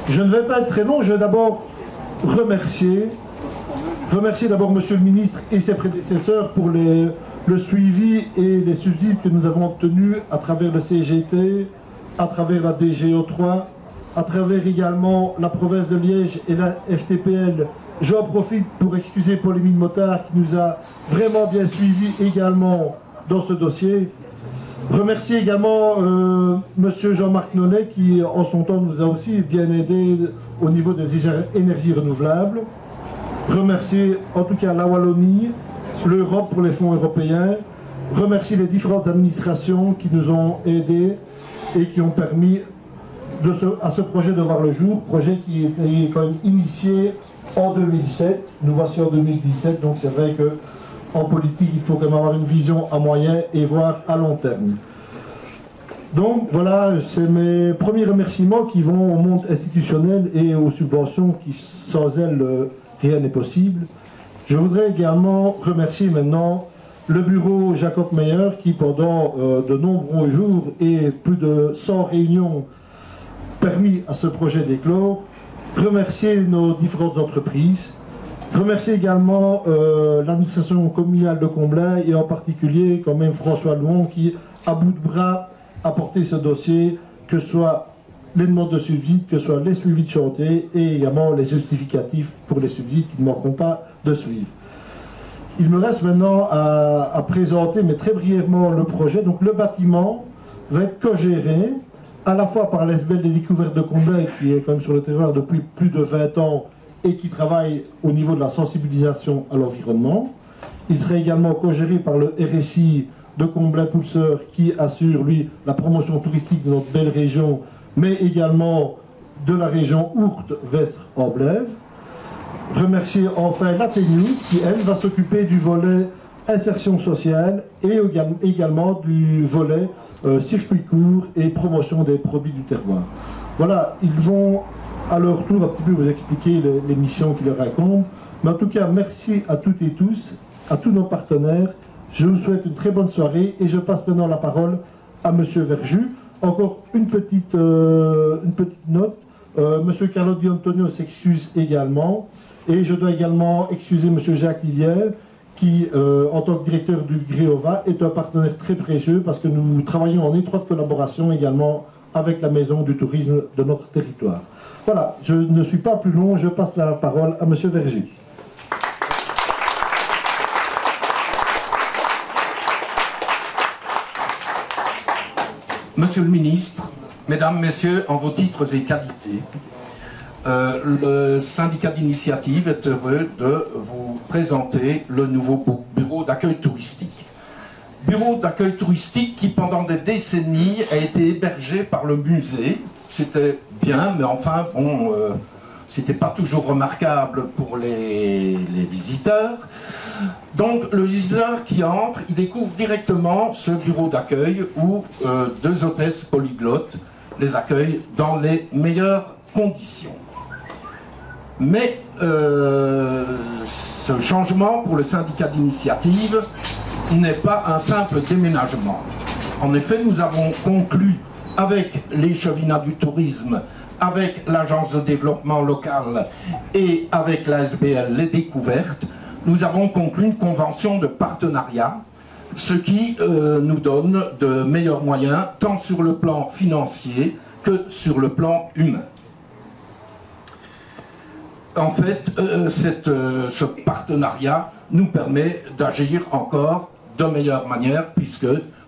Je ne vais pas être très long, je vais d'abord remercier d'abord Monsieur le ministre et ses prédécesseurs pour le suivi et les subsides que nous avons obtenus à travers le CGT, à travers la DGO3, à travers également la province de Liège et la FTPL. J'en profite pour excuser Paul-Émile Motard qui nous a vraiment bien suivis également dans ce dossier. Remercier également Monsieur Jean-Marc Nollet qui en son temps nous a aussi bien aidé au niveau des énergies renouvelables. Remercier en tout cas la Wallonie, l'Europe pour les fonds européens. Remercier les différentes administrations qui nous ont aidés et qui ont permis à ce projet de voir le jour, projet qui était quand même initié en 2007. Nous voici en 2017, donc c'est vrai que en politique, il faut quand même avoir une vision à moyen et voire à long terme. Donc voilà, c'est mes premiers remerciements qui vont au monde institutionnel et aux subventions qui, sans elles, rien n'est possible. Je voudrais également remercier maintenant le bureau Jacob Meyer qui, pendant de nombreux jours et plus de 100 réunions, permis à ce projet d'éclore. Remercier nos différentes entreprises. Remercier également l'administration communale de Comblain et en particulier quand même François Louon qui, à bout de bras, a porté ce dossier, que ce soit les demandes de subsides, que ce soit les suivis de chantier et également les justificatifs pour les subsides qui ne manqueront pas de suivre. Il me reste maintenant à présenter, mais très brièvement, le projet. Donc le bâtiment va être co-géré à la fois par l'ASBL des découvertes de Comblain qui est quand même sur le terrain depuis plus de 20 ans et qui travaille au niveau de la sensibilisation à l'environnement. Il serait également co-géré par le RSI de Comblain-Poulseur qui assure, lui, la promotion touristique de notre belle région, mais également de la région Ourthe-Vestre-en-Blève. Remercier enfin l'Athénus qui, elle, va s'occuper du volet insertion sociale et également du volet circuit court et promotion des produits du terroir. Voilà, ils vont à leur tour un petit peu vous expliquer les missions qui leur incombent. Mais en tout cas, merci à toutes et tous, à tous nos partenaires. Je vous souhaite une très bonne soirée et je passe maintenant la parole à Monsieur Verjus. Encore une petite note. Monsieur Carlo Di Antonio s'excuse également. Et je dois également excuser Monsieur Jacques Lilière, qui, en tant que directeur du Gréova, est un partenaire très précieux parce que nous travaillons en étroite collaboration également avec la Maison du tourisme de notre territoire. Voilà, je ne suis pas plus long, je passe la parole à Monsieur Verjus. Monsieur le ministre, mesdames, messieurs, en vos titres et qualités, le syndicat d'initiative est heureux de vous présenter le nouveau bureau d'accueil touristique. Bureau d'accueil touristique qui, pendant des décennies, a été hébergé par le musée. C'était bien, mais enfin, bon, c'était pas toujours remarquable pour les visiteurs. Donc, le visiteur qui entre, il découvre directement ce bureau d'accueil où deux hôtesses polyglottes les accueillent dans les meilleures conditions. Mais ce changement pour le syndicat d'initiative n'est pas un simple déménagement. En effet, nous avons conclu avec les Chevinats du tourisme, avec l'agence de développement local et avec l'ASBL Les Découvertes, nous avons conclu une convention de partenariat, ce qui nous donne de meilleurs moyens, tant sur le plan financier que sur le plan humain. En fait, ce partenariat nous permet d'agir encore de meilleure manière, puisque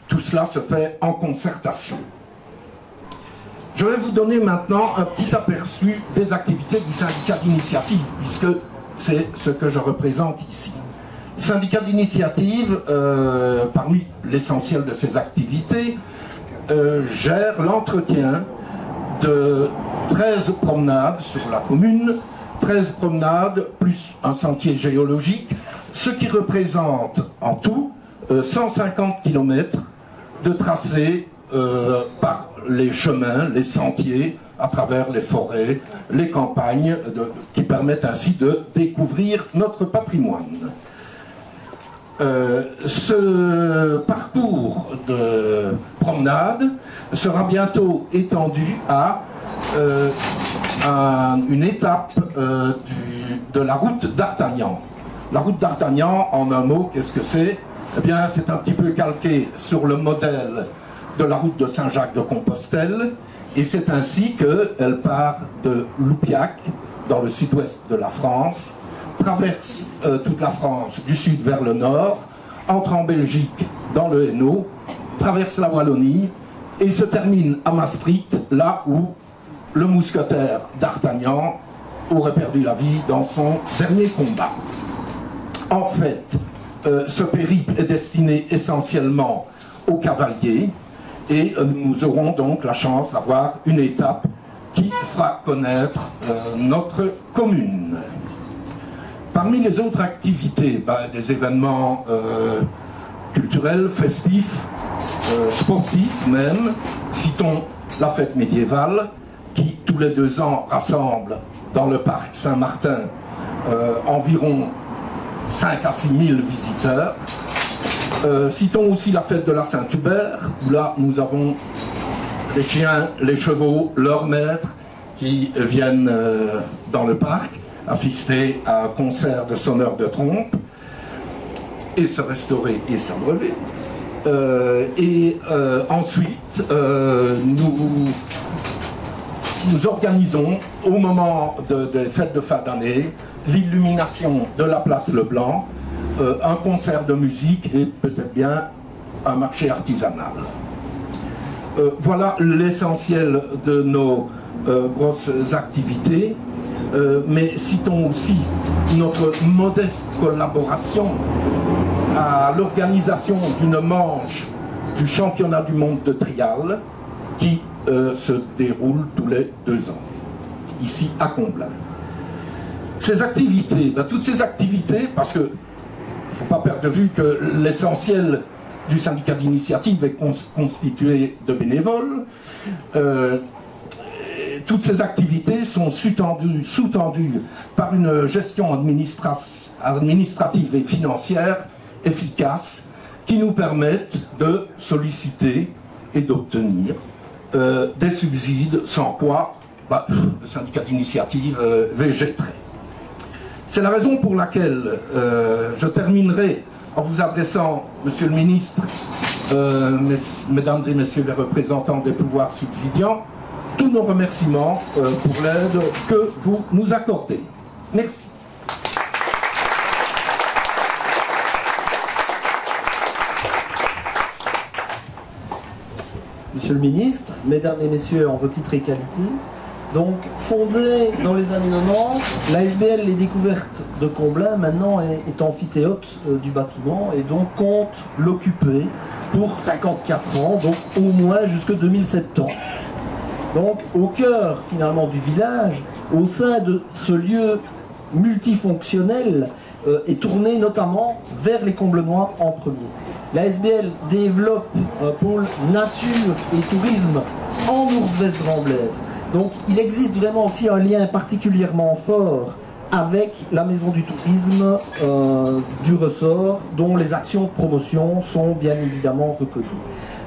tout cela se fait en concertation. Je vais vous donner maintenant un petit aperçu des activités du syndicat d'initiative, puisque c'est ce que je représente ici. Le syndicat d'initiative, parmi l'essentiel de ses activités, gère l'entretien de 13 promenades sur la commune, 13 promenades plus un sentier géologique, ce qui représente en tout 150 km de tracés par les chemins, les sentiers, à travers les forêts, les campagnes, qui permettent ainsi de découvrir notre patrimoine. Ce parcours de promenade sera bientôt étendu à une étape de la route d'Artagnan. La route d'Artagnan, en un mot, qu'est-ce que c'est? Eh bien, c'est un petit peu calqué sur le modèle de la route de Saint-Jacques-de-Compostelle, et c'est ainsi qu'elle part de Loupiac, dans le sud-ouest de la France, traverse toute la France du sud vers le nord, entre en Belgique dans le Hainaut, traverse la Wallonie et se termine à Maastricht, là où le mousquetaire d'Artagnan aurait perdu la vie dans son dernier combat. En fait, ce périple est destiné essentiellement aux cavaliers, et nous aurons donc la chance d'avoir une étape qui fera connaître notre commune. Parmi les autres activités, des événements culturels, festifs, sportifs même, citons la fête médiévale qui tous les 2 ans rassemble dans le parc Saint-Martin environ 5 à 6 000 visiteurs. Citons aussi la fête de la Saint-Hubert, où là nous avons les chiens, les chevaux, leurs maîtres qui viennent dans le parc assister à un concert de sonneurs de trompe et se restaurer et s'abreuver. Ensuite, nous organisons au moment des fêtes de fin d'année l'illumination de la place Leblanc, un concert de musique et peut-être bien un marché artisanal. Voilà l'essentiel de nos grosses activités, mais citons aussi notre modeste collaboration à l'organisation d'une manche du championnat du monde de trial qui se déroule tous les 2 ans, ici à Comblain. Ces activités, toutes ces activités, parce que il ne faut pas perdre de vue que l'essentiel du syndicat d'initiative est constitué de bénévoles. Toutes ces activités sont sous-tendues par une gestion administrative et financière efficace qui nous permettent de solliciter et d'obtenir des subsides, sans quoi le syndicat d'initiative végéterait. C'est la raison pour laquelle je terminerai en vous adressant, Monsieur le Ministre, Mesdames et Messieurs les représentants des pouvoirs subsidiants, tous nos remerciements pour l'aide que vous nous accordez. Merci. Monsieur le Ministre, Mesdames et Messieurs en vos titres et qualités, donc fondée dans les années 90, l'ASBL Les Découvertes de Comblain maintenant est amphithéâtre du bâtiment et donc compte l'occuper pour 54 ans, donc au moins jusque 2070. Donc au cœur finalement du village, au sein de ce lieu multifonctionnel, est tourné notamment vers les Comblenois en premier. L'ASBL développe un pôle nature et tourisme en Ourthe-West-Grand-Blève. Donc il existe vraiment aussi un lien particulièrement fort avec la maison du tourisme du ressort, dont les actions de promotion sont bien évidemment reconnues.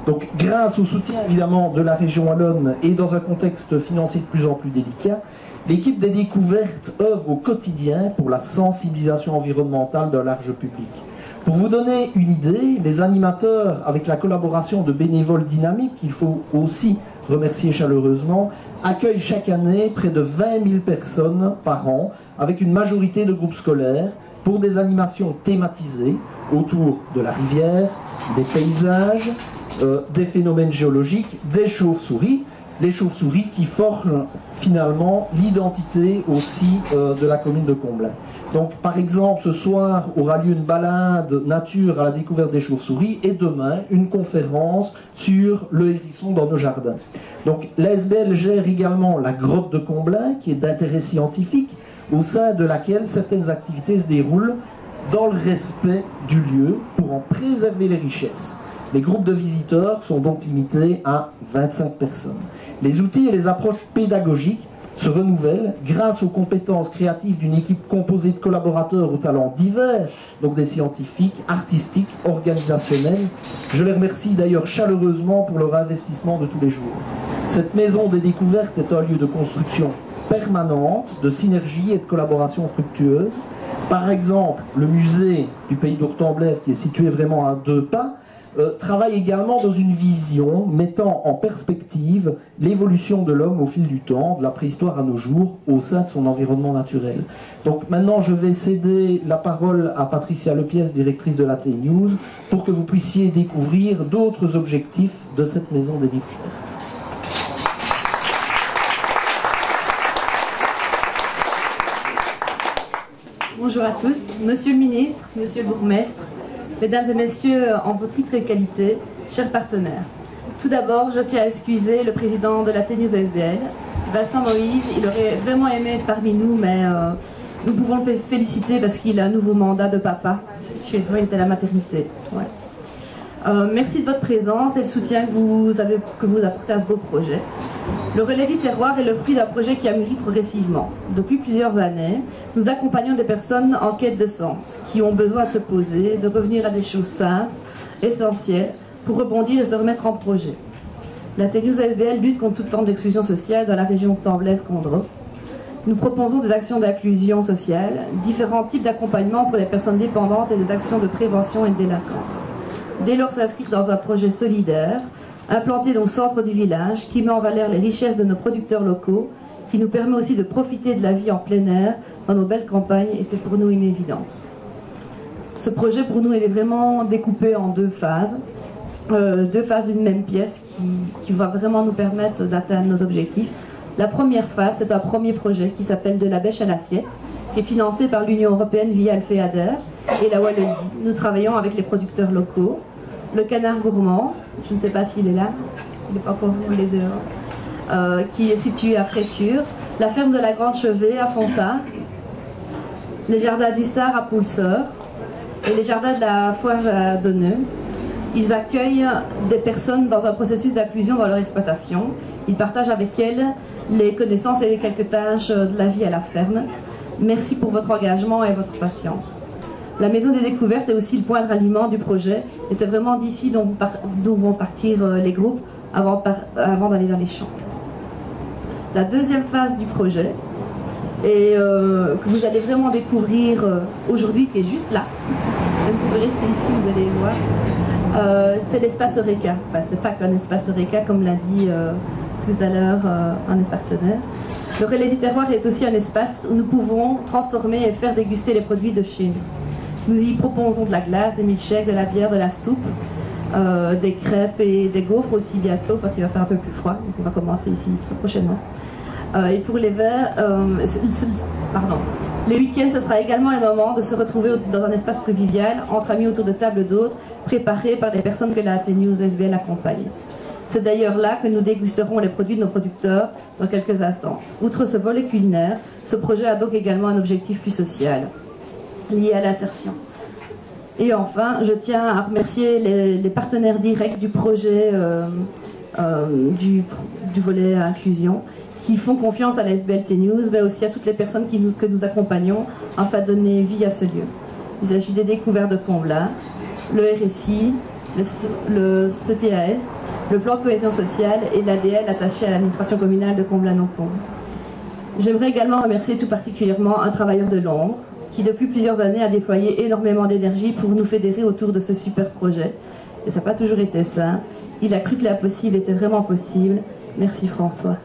Donc grâce au soutien évidemment de la région wallonne et dans un contexte financier de plus en plus délicat, l'équipe des découvertes œuvre au quotidien pour la sensibilisation environnementale d'un large public. Pour vous donner une idée, les animateurs, avec la collaboration de bénévoles dynamiques, qu'il faut aussi remercier chaleureusement, accueillent chaque année près de 20 000 personnes par an, avec une majorité de groupes scolaires, pour des animations thématisées autour de la rivière, des paysages, des phénomènes géologiques, des chauves-souris, les chauves-souris qui forgent finalement l'identité aussi de la commune de Comblain. Donc par exemple ce soir aura lieu une balade nature à la découverte des chauves-souris et demain une conférence sur le hérisson dans nos jardins. Donc l'ASBL gère également la grotte de Comblain qui est d'intérêt scientifique au sein de laquelle certaines activités se déroulent dans le respect du lieu pour en préserver les richesses. Les groupes de visiteurs sont donc limités à 25 personnes. Les outils et les approches pédagogiques se renouvellent grâce aux compétences créatives d'une équipe composée de collaborateurs aux talents divers, donc des scientifiques, artistiques, organisationnels. Je les remercie d'ailleurs chaleureusement pour leur investissement de tous les jours. Cette maison des découvertes est un lieu de construction permanente de synergie et de collaboration fructueuse. Par exemple, le musée du pays d'Ourtemblève, qui est situé vraiment à 2 pas, travaille également dans une vision mettant en perspective l'évolution de l'homme au fil du temps, de la préhistoire à nos jours, au sein de son environnement naturel. Donc maintenant, je vais céder la parole à Patricia Lepiès, directrice de l'AT News, pour que vous puissiez découvrir d'autres objectifs de cette maison des découvertes. Bonjour à tous, Monsieur le Ministre, Monsieur le Bourgmestre, Mesdames et Messieurs, en votre titre et qualité, chers partenaires. Tout d'abord, je tiens à excuser le président de l'AT News ASBL, Vincent Moïse. Il aurait vraiment aimé être parmi nous, mais nous pouvons le féliciter parce qu'il a un nouveau mandat de papa. Actuellement, il est à la maternité. Ouais. Merci de votre présence et le soutien que vous apportez à ce beau projet. Le relais du terroir est le fruit d'un projet qui a mûri progressivement. Depuis plusieurs années, nous accompagnons des personnes en quête de sens, qui ont besoin de se poser, de revenir à des choses simples, essentielles, pour rebondir et se remettre en projet. La TNews ASBL lutte contre toute forme d'exclusion sociale dans la région Ourtemblève-Condroz. Nous proposons des actions d'inclusion sociale, différents types d'accompagnement pour les personnes dépendantes et des actions de prévention et de délinquance. Dès lors s'inscrire dans un projet solidaire, implanté au centre du village, qui met en valeur les richesses de nos producteurs locaux, qui nous permet aussi de profiter de la vie en plein air dans nos belles campagnes, était pour nous une évidence. Ce projet pour nous est vraiment découpé en 2 phases, 2 phases d'une même pièce qui va vraiment nous permettre d'atteindre nos objectifs. La première phase, c'est un premier projet qui s'appelle De la bêche à l'assiette, qui est financé par l'Union européenne via le FEADER et la Wallonie. Nous travaillons avec les producteurs locaux. Le Canard Gourmand, je ne sais pas s'il est là, il n'est pas encore volé dehors, qui est situé à Fréture, la ferme de la Grande Chevet à Fontard, les jardins du Sard à Poulseur et les jardins de la Foire à Donneux. Ils accueillent des personnes dans un processus d'inclusion dans leur exploitation. Ils partagent avec elles les connaissances et les quelques tâches de la vie à la ferme. Merci pour votre engagement et votre patience. La Maison des Découvertes est aussi le point de ralliement du projet et c'est vraiment d'ici d'où vont partir les groupes avant d'aller vers les champs. La deuxième phase du projet, et que vous allez vraiment découvrir aujourd'hui, qui est juste là, vous pouvez rester ici, vous allez voir, c'est l'espace Eureka. Enfin, c'est pas qu'un espace Eureka, comme l'a dit tout à l'heure un des partenaires. Le relais du terroir est aussi un espace où nous pouvons transformer et faire déguster les produits de chez nous. Nous y proposons de la glace, des milkshakes, de la bière, de la soupe, des crêpes et des gaufres aussi bientôt quand il va faire un peu plus froid. Donc on va commencer ici très prochainement. Et pour les verres, les week-ends, ce sera également le moment de se retrouver dans un espace convivial, entre amis autour de tables d'hôtes, préparés par des personnes que la AT News ASBL accompagne. C'est d'ailleurs là que nous dégusterons les produits de nos producteurs dans quelques instants. Outre ce volet culinaire, ce projet a donc également un objectif plus social, lié à l'insertion. Et enfin, je tiens à remercier les partenaires directs du projet du volet inclusion, qui font confiance à la ASBL TNews, mais aussi à toutes les personnes que nous accompagnons afin de donner vie à ce lieu. Il s'agit des découvertes de Comblain, le RSI, le CPAS, le plan de cohésion sociale et l'ADL attaché à l'administration communale de Comblain-Nompont. J'aimerais également remercier tout particulièrement un travailleur de l'ombre qui depuis plusieurs années a déployé énormément d'énergie pour nous fédérer autour de ce super projet. Et ça n'a pas toujours été simple. Il a cru que l'impossible était vraiment possible. Merci François.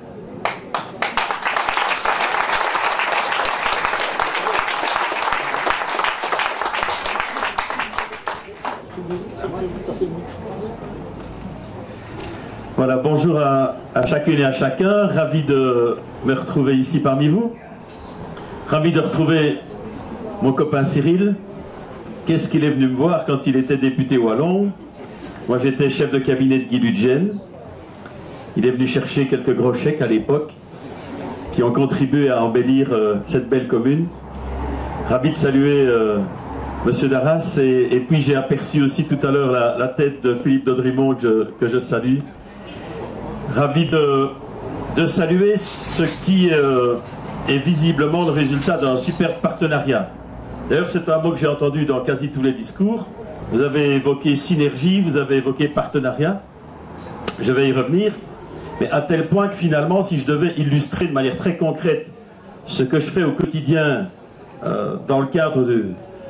Voilà, bonjour à chacune et à chacun, ravi de me retrouver ici parmi vous, ravi de retrouver mon copain Cyril. Qu'est-ce qu'il est venu me voir quand il était député wallon? Moi j'étais chef de cabinet de Guy Ludgen. Il est venu chercher quelques gros chèques à l'époque qui ont contribué à embellir cette belle commune. Ravi de saluer Monsieur Darras et puis j'ai aperçu aussi tout à l'heure la tête de Philippe Daudrimont que je salue. Ravi de saluer ce qui est visiblement le résultat d'un super partenariat. D'ailleurs, c'est un mot que j'ai entendu dans quasi tous les discours. Vous avez évoqué synergie, vous avez évoqué partenariat. Je vais y revenir. mais à tel point que finalement, si je devais illustrer de manière très concrète ce que je fais au quotidien dans le cadre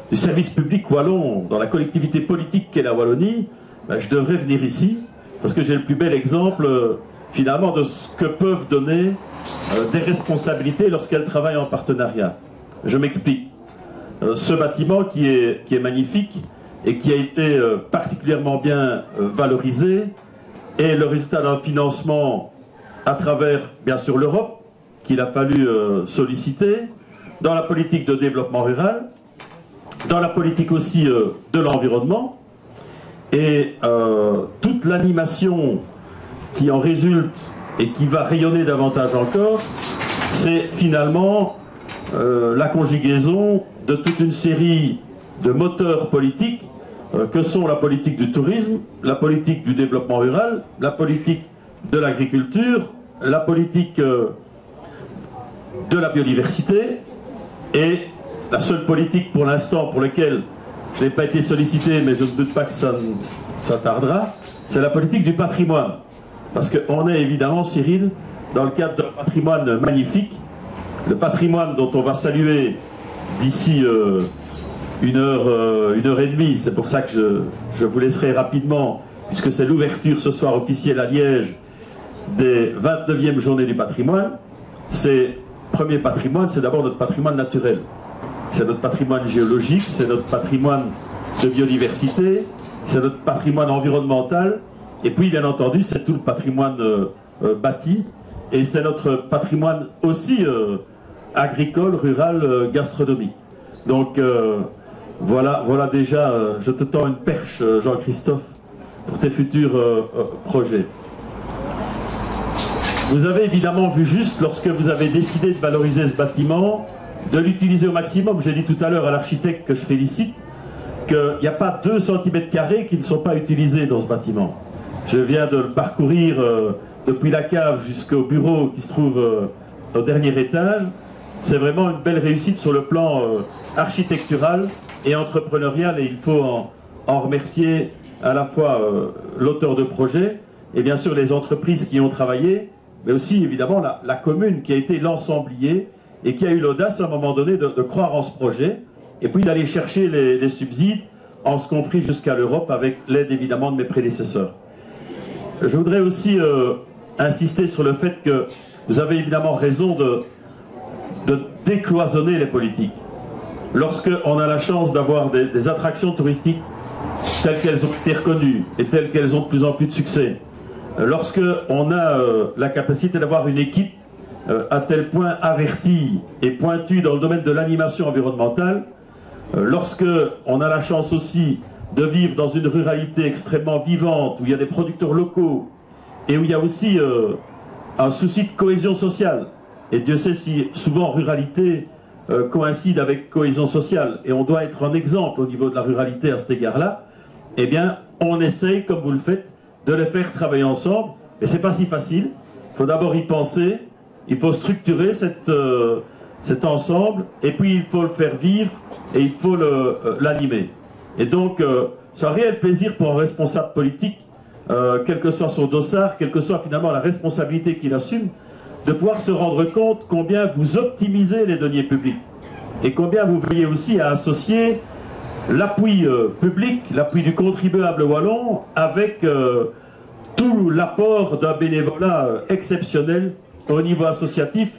du service public wallon, dans la collectivité politique qu'est la Wallonie, ben, je devrais venir ici, parce que j'ai le plus bel exemple finalement de ce que peuvent donner des responsabilités lorsqu'elles travaillent en partenariat. Je m'explique. Ce bâtiment qui est magnifique et qui a été particulièrement bien valorisé est le résultat d'un financement à travers, bien sûr, l'Europe, qu'il a fallu solliciter, dans la politique de développement rural, dans la politique aussi de l'environnement, et toute l'animation qui en résulte et qui va rayonner davantage encore, c'est finalement la conjugaison de toute une série de moteurs politiques que sont la politique du tourisme, la politique du développement rural, la politique de l'agriculture, la politique de la biodiversité, et la seule politique pour l'instant pour laquelle je n'ai pas été sollicité, mais je ne doute pas que ça tardera, c'est la politique du patrimoine. Parce qu'on est évidemment, Cyril, dans le cadre d'un patrimoine magnifique, le patrimoine dont on va saluer d'ici une heure et demie, c'est pour ça que je vous laisserai rapidement, puisque c'est l'ouverture ce soir officielle à Liège des 29e journées du patrimoine. C'est premier patrimoine, c'est d'abord notre patrimoine naturel. C'est notre patrimoine géologique, c'est notre patrimoine de biodiversité, c'est notre patrimoine environnemental, et puis bien entendu c'est tout le patrimoine bâti, et c'est notre patrimoine aussi agricole, rural, gastronomique. Donc voilà déjà, je te tends une perche, Jean-Christophe, pour tes futurs projets. Vous avez évidemment vu juste, lorsque vous avez décidé de valoriser ce bâtiment, de l'utiliser au maximum. J'ai dit tout à l'heure à l'architecte que je félicite qu'il n'y a pas 2 cm² qui ne sont pas utilisés dans ce bâtiment. Je viens de le parcourir depuis la cave jusqu'au bureau qui se trouve au dernier étage. C'est vraiment une belle réussite sur le plan architectural et entrepreneurial, et il faut en remercier à la fois l'auteur de projet et bien sûr les entreprises qui ont travaillé, mais aussi évidemment la commune qui a été l'ensemblier et qui a eu l'audace à un moment donné de croire en ce projet et puis d'aller chercher les subsides, en ce compris jusqu'à l'Europe, avec l'aide évidemment de mes prédécesseurs. Je voudrais aussi insister sur le fait que vous avez évidemment raison de décloisonner les politiques. Lorsqu'on a la chance d'avoir des attractions touristiques telles qu'elles ont été reconnues et telles qu'elles ont de plus en plus de succès, lorsqu'on a la capacité d'avoir une équipe à tel point avertie et pointue dans le domaine de l'animation environnementale, lorsqu'on a la chance aussi de vivre dans une ruralité extrêmement vivante, où il y a des producteurs locaux, et où il y a aussi un souci de cohésion sociale. Et Dieu sait si souvent ruralité coïncide avec cohésion sociale, et on doit être un exemple au niveau de la ruralité à cet égard-là, eh bien on essaye, comme vous le faites, de les faire travailler ensemble, et c'est pas si facile. Il faut d'abord y penser, il faut structurer cet ensemble, et puis il faut le faire vivre, et il faut l'animer. Et donc, c'est un réel plaisir pour un responsable politique, quel que soit son dossard, quelle que soit finalement la responsabilité qu'il assume, de pouvoir se rendre compte combien vous optimisez les deniers publics, et combien vous veillez aussi à associer l'appui public, l'appui du contribuable wallon, avec tout l'apport d'un bénévolat exceptionnel au niveau associatif,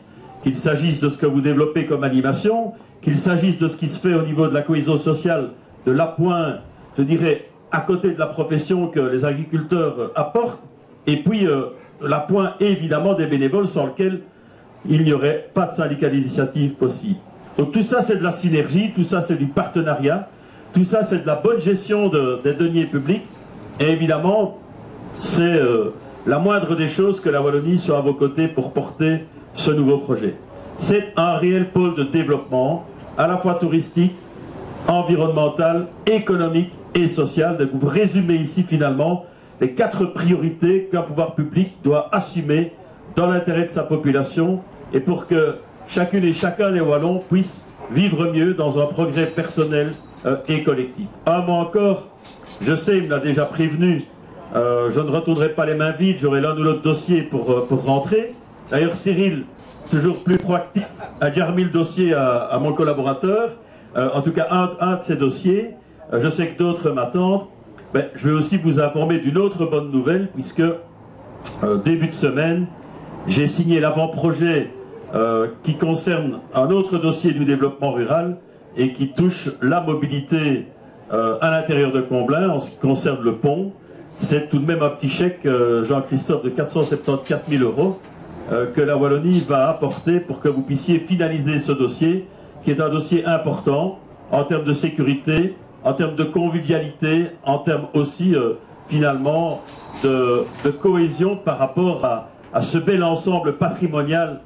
qu'il s'agisse de ce que vous développez comme animation, qu'il s'agisse de ce qui se fait au niveau de la cohésion sociale, de l'appoint, je dirais, à côté de la profession que les agriculteurs apportent, et puis l'appoint évidemment des bénévoles sans lequel il n'y aurait pas de syndicat d'initiative possible. Donc tout ça c'est de la synergie, tout ça c'est du partenariat, tout ça c'est de la bonne gestion des deniers publics, et évidemment c'est la moindre des choses que la Wallonie soit à vos côtés pour porter ce nouveau projet. C'est un réel pôle de développement, à la fois touristique, environnemental, économique et social. Donc vous résumez ici finalement les 4 priorités qu'un pouvoir public doit assumer dans l'intérêt de sa population et pour que chacune et chacun des Wallons puisse vivre mieux dans un progrès personnel et collectif. Un mot encore, je sais, il me l'a déjà prévenu Je ne retournerai pas les mains vides, j'aurai l'un ou l'autre dossier pour rentrer. D'ailleurs, Cyril, toujours plus proactif, a déjà remis le dossier à mon collaborateur, en tout cas un de ces dossiers. Je sais que d'autres m'attendent. Ben, je vais aussi vous informer d'une autre bonne nouvelle, puisque début de semaine, j'ai signé l'avant-projet qui concerne un autre dossier du développement rural et qui touche la mobilité à l'intérieur de Comblain en ce qui concerne le pont. C'est tout de même un petit chèque, Jean-Christophe, de 474 000 € que la Wallonie va apporter pour que vous puissiez finaliser ce dossier, qui est un dossier important en termes de sécurité, en termes de convivialité, en termes aussi finalement de cohésion par rapport à ce bel ensemble patrimonial,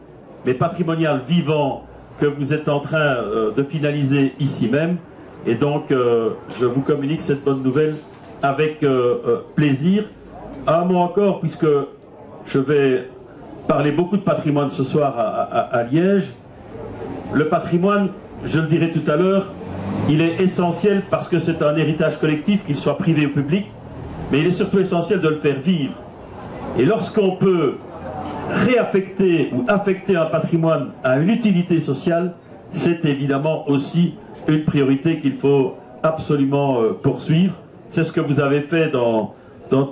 mais patrimonial vivant que vous êtes en train de finaliser ici même. Et donc je vous communique cette bonne nouvelle avec plaisir. Un mot encore, puisque je vais parler beaucoup de patrimoine ce soir à Liège. Le patrimoine, je le dirai tout à l'heure, il est essentiel parce que c'est un héritage collectif, qu'il soit privé ou public, mais il est surtout essentiel de le faire vivre. Et lorsqu'on peut réaffecter ou affecter un patrimoine à une utilité sociale, c'est évidemment aussi une priorité qu'il faut absolument poursuivre. C'est ce que vous avez fait dans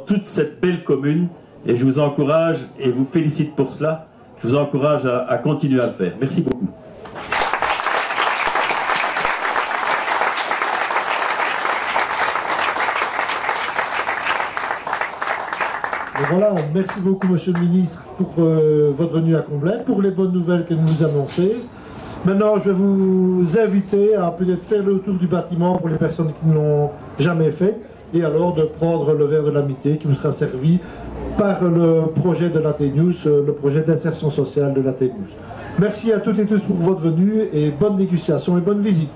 toute cette belle commune, et je vous encourage et vous félicite pour cela. Je vous encourage à continuer à le faire. Merci beaucoup. Et voilà, merci beaucoup Monsieur le Ministre pour votre venue à Comblain, pour les bonnes nouvelles que vous nous annoncez. Maintenant, je vais vous inviter à peut-être faire le tour du bâtiment pour les personnes qui ne l'ont jamais fait, et alors de prendre le verre de l'amitié qui vous sera servi par le projet de l'Athénius, le projet d'insertion sociale de l'Athénius. Merci à toutes et tous pour votre venue et bonne dégustation et bonne visite.